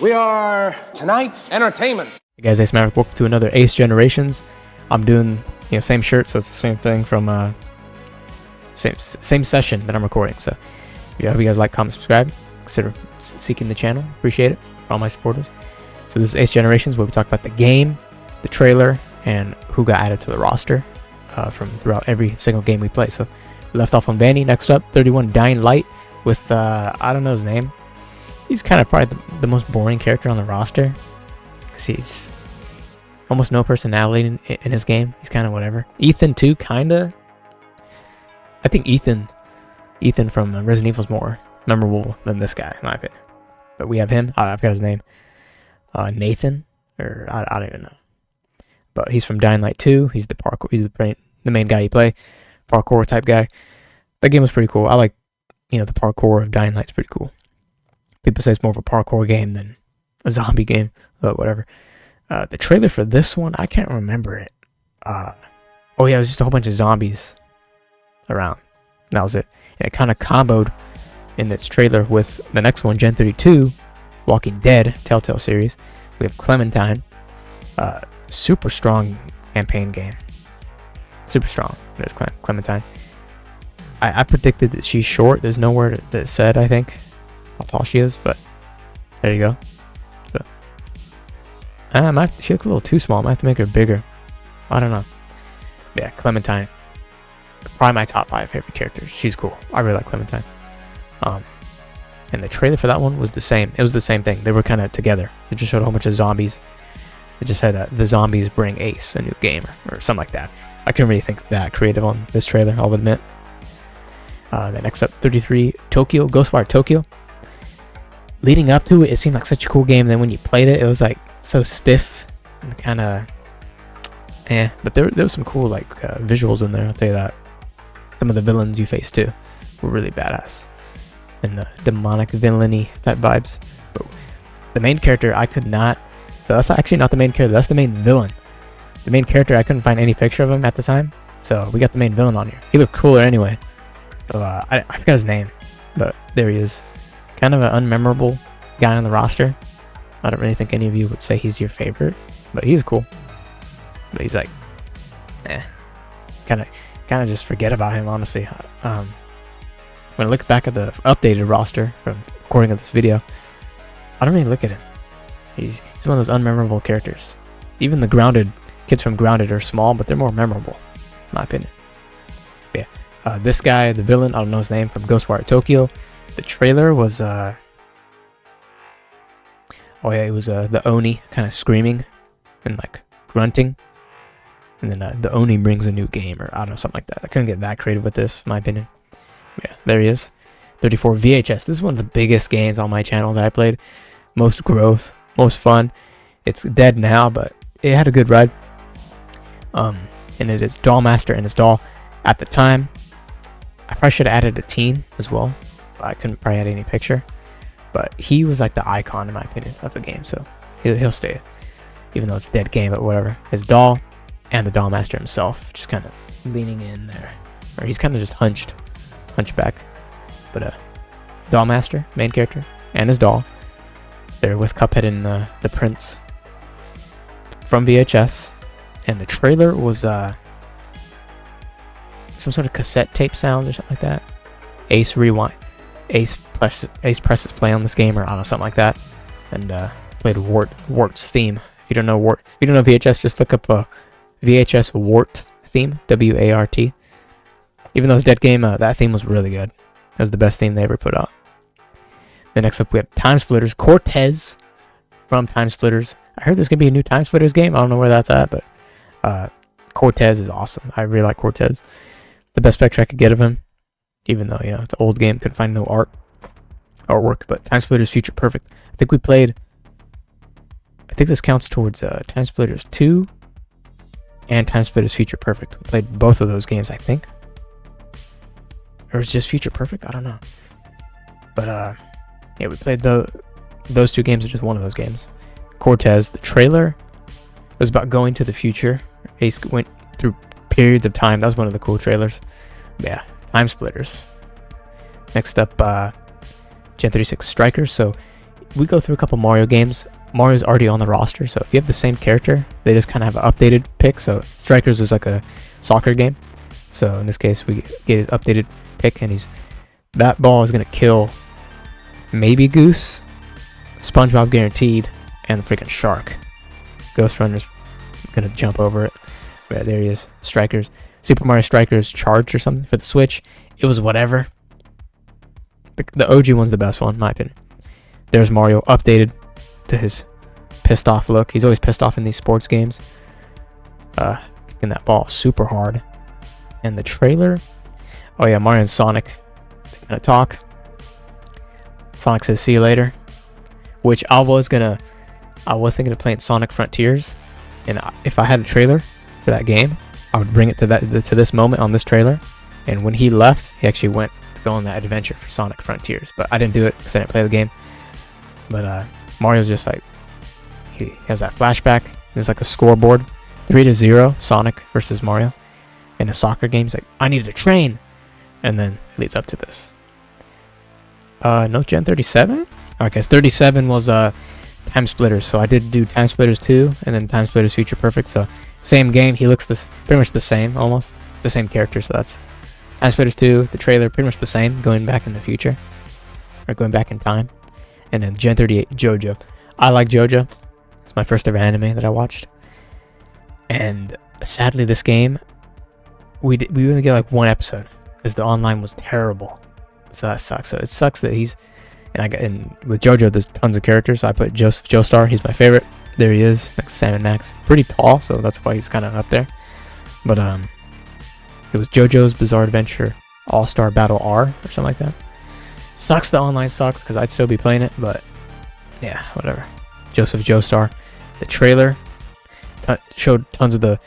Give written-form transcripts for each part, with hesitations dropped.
We are tonight's entertainment. Hey guys, Ace Maverick. Welcome to another Ace Generations. I'm doing, same shirt, so it's the same thing from same session that I'm recording. So, I hope you guys like, comment, subscribe. Consider seeking the channel. Appreciate it for all my supporters. So this is Ace Generations, where we talk about the game, the trailer, and who got added to the roster from throughout every single game we play. So we left off on Vanny. Next up, 31 Dying Light with I don't know his name. He's kind of probably the most boring character on the roster. He's almost no personality in his game. He's kind of whatever. Ethan too, kinda. I think Ethan from Resident Evil is more memorable than this guy, in my opinion. But we have him. I've got his name. Nathan, or I don't even know. But he's from Dying Light 2. He's the parkour. He's the main guy you play, parkour type guy. That game was pretty cool. I like, the parkour of Dying Light's pretty cool. People say it's more of a parkour game than a zombie game, but whatever. The trailer for this one, I can't remember it. Oh yeah, it was just a whole bunch of zombies around. That was it. And it kind of comboed in its trailer with the next one, Gen 32, Walking Dead, Telltale series. We have Clementine. Super strong campaign game. Super strong. There's Clementine. I predicted that she's short. There's nowhere that said, I think, how tall she is, but there you go. So, she looks a little too small. I might have to make her bigger. I don't know. Yeah, Clementine. Probably my top 5 favorite characters. She's cool. I really like Clementine. And the trailer for that one was the same. It was the same thing. They were kind of together. It just showed a whole bunch of zombies. It just said the zombies bring Ace a new game or something like that. I couldn't really think that creative on this trailer, I'll admit. Then next up, 33 Tokyo, Ghostwire Tokyo. Leading up to it, it seemed like such a cool game. Then when you played it, it was like so stiff and kind of But there was some cool visuals in there. I'll tell you that. Some of the villains you face too were really badass and the demonic villainy type vibes. But the main character I could not. So that's actually not the main character. That's the main villain. The main character, I couldn't find any picture of him at the time. So we got the main villain on here. He looked cooler anyway. So I forgot his name, but there he is. Kind of an unmemorable guy on the roster. I don't really think any of you would say he's your favorite, but he's cool. But he's like, kind of just forget about him, honestly. When I look back at the updated roster from recording of this video, I don't really look at him. He's one of those unmemorable characters. Even the Grounded kids from Grounded are small, but they're more memorable, in my opinion. But yeah, this guy, the villain, I don't know his name, from Ghostwire Tokyo. The trailer was, it was the Oni kind of screaming and grunting. And then the Oni brings a new game, or I don't know, something like that. I couldn't get that creative with this, in my opinion. Yeah, there he is. 34 VHS. This is one of the biggest games on my channel that I played. Most growth, most fun. It's dead now, but it had a good ride. And it is Dollmaster and his doll. At the time, I probably should have added a teen as well. But I couldn't probably add any picture. But he was like the icon, in my opinion, of the game. So he'll stay. Even though it's a dead game, but whatever. His doll and the Dollmaster himself just kind of leaning in there. Or he's kind of just hunchback. But Dollmaster, main character, and his doll. They're with Cuphead and the Prince from VHS. And the trailer was some sort of cassette tape sound or something like that. Ace rewind. Ace presses play on this game, or I don't know, something like that. And played Wart's theme. If you don't know VHS, just look up VHS Wart theme, W-A-R-T. Even though it's a dead game, that theme was really good. That was the best theme they ever put out. Then next up we have Time Splitters, Cortez from Time Splitters. I heard there's gonna be a new Time Splitters game. I don't know where that's at, but Cortez is awesome. I really like Cortez. The best picture I could get of him, even though it's an old game, couldn't find no artwork. But Time Splitters Future Perfect. I think this counts towards Time Splitters 2 and Time Splitters Future Perfect. We played both of those games, I think. Or it's just Future Perfect? I don't know. But yeah, we played those two games, or just one of those games. Cortez, the trailer was about going to the future. Ace went through periods of time. That was one of the cool trailers. Yeah, Time Splitters. Next up, Gen 36 Strikers. So we go through a couple Mario games. Mario's already on the roster, so if you have the same character, they just kind of have an updated pick. So Strikers is like a soccer game. So in this case, we get his updated pick, and that ball is gonna kill maybe Goose, SpongeBob guaranteed, and the freaking shark. Ghost Runner's gonna jump over it. Right, there he is. Strikers. Super Mario Strikers Charged or something for the Switch. It was whatever. The OG one's the best one, in my opinion. There's Mario updated to his pissed off look. He's always pissed off in these sports games. Kicking that ball super hard. And the trailer. Oh yeah, Mario and Sonic. They kind of talk. Sonic says, "See you later." Which I was thinking of playing Sonic Frontiers. And if I had a trailer for that game, I would bring it to this moment on this trailer. And when he left, he actually went to go on that adventure for Sonic Frontiers. But I didn't do it because I didn't play the game. But Mario's just like, he has that flashback. There's like a scoreboard, 3-0, Sonic versus Mario in a soccer game. He's like, "I need to train," and then it leads up to this. No Gen 37. Okay, 37 was Time Splitters. So I did do Time Splitters 2 and then Time Splitters Future Perfect. So same game. He looks pretty much the same, almost the same character. So that's Time Splitters 2. The trailer pretty much the same, going back in the future or going back in time. And then Gen 38, JoJo. I like JoJo. It's my first ever anime that I watched. And sadly, this game, we only get like one episode because the online was terrible. So that sucks. So it sucks that and with JoJo, there's tons of characters. So I put Joseph Joestar. He's my favorite. There he is, next to Sam and Max. Pretty tall, so that's why he's kind of up there. But it was JoJo's Bizarre Adventure All-Star Battle R or something like that. Sucks the online sucks because I'd still be playing it, but yeah, whatever. Joseph Joestar. The trailer showed tons of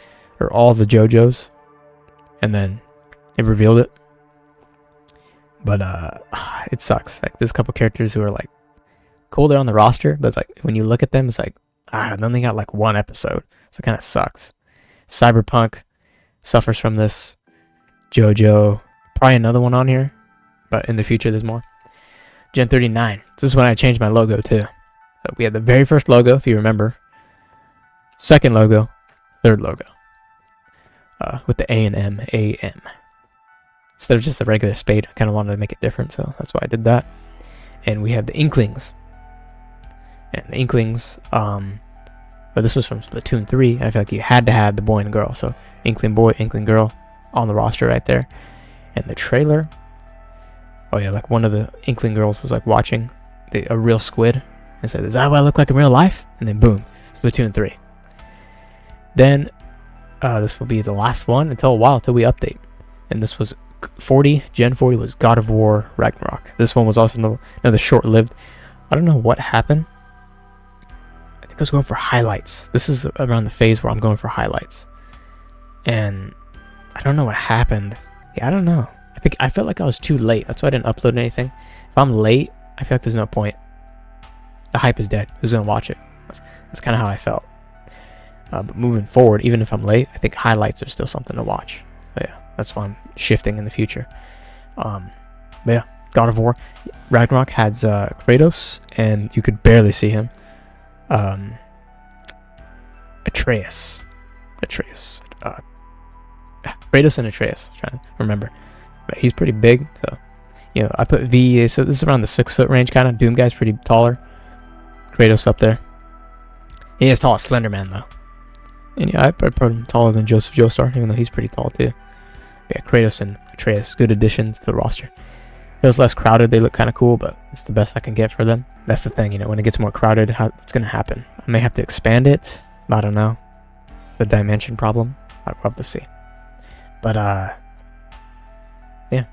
all the JoJos, and then it revealed it. But it sucks. Like there's a couple characters who are like cool, they're on the roster, but like when you look at them, it's like then they got like one episode, so it kind of sucks. Cyberpunk suffers from this. JoJo, probably another one on here, but in the future there's more. Gen 39. This is when I changed my logo too. So we had the very first logo, if you remember. Second logo, third logo. With the A and M, AM. Instead of just a regular spade, I kind of wanted to make it different, so that's why I did that. And we have the Inklings. And the Inklings, but this was from Splatoon 3, and I feel like you had to have the boy and the girl. So Inkling boy, Inkling girl on the roster right there. And the trailer, oh yeah, like one of the Inkling girls was like watching a real squid and said, "Is that what I look like in real life?" And then boom, Splatoon 3. Then this will be the last one until we update. And this was 40, Gen 40 was God of War Ragnarok. This one was also another short-lived. I don't know what happened. I think I was going for highlights. This is around the phase where I'm going for highlights. And I don't know what happened. Yeah, I don't know. I felt like I was too late. That's why I didn't upload anything. If I'm late, I feel like there's no point. The hype is dead. Who's gonna watch it? That's kind of how I felt. But moving forward, even if I'm late, I think highlights are still something to watch. So yeah, that's why I'm shifting in the future. But yeah, God of War Ragnarok has Kratos, and you could barely see him. Atreus. Kratos and Atreus. I'm trying to remember. But he's pretty big, so I put V. So this is around the 6-foot range, kind of. Doom guy's pretty taller. Kratos up there. He is tall as Slender Man though, and yeah, I put him taller than Joseph Joestar, even though he's pretty tall too. But yeah, Kratos and Atreus, good additions to the roster. Feels less crowded. They look kind of cool, but it's the best I can get for them. That's the thing, when it gets more crowded, what's gonna happen? I may have to expand it. I don't know. The dimension problem. I'd love to see. But yeah.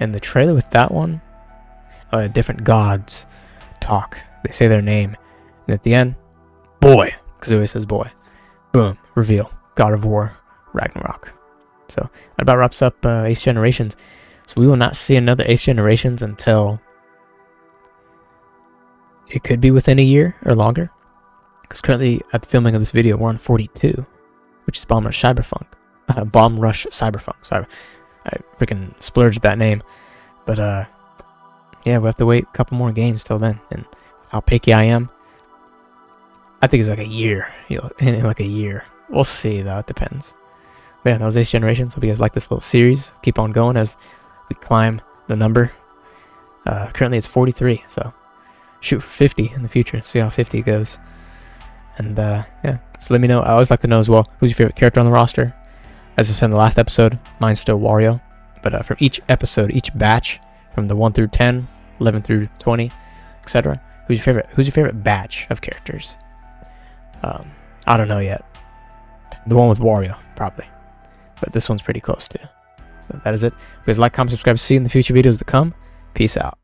And the trailer with that one, different gods talk. They say their name, and at the end, boy, because it always says boy. Boom, reveal. God of War Ragnarok. So that about wraps up Ace Generations. So we will not see another Ace Generations until it could be within a year or longer. Because currently, at the filming of this video, we're on 42, which is Bomb Rush Cyberpunk. Bomb Rush Cyberpunk. Sorry, I freaking splurged that name. But yeah, we have to wait a couple more games till then. And how picky I am. I think it's like a year. In like a year. We'll see though. It depends. But yeah, that was Ace Generations. Hope you guys like this little series. Keep on going as we climb the number. Currently it's 43, so shoot for 50 in the future. See how 50 goes. And yeah, so let me know. I always like to know as well, who's your favorite character on the roster. As I said in the last episode, mine's still Wario. But from each episode, each batch, from the 1 through 10, 11 through 20, etc. Who's your favorite batch of characters? I don't know yet. The one with Wario, probably. But this one's pretty close too. So that is it. Please like, comment, subscribe. See you in the future videos to come. Peace out.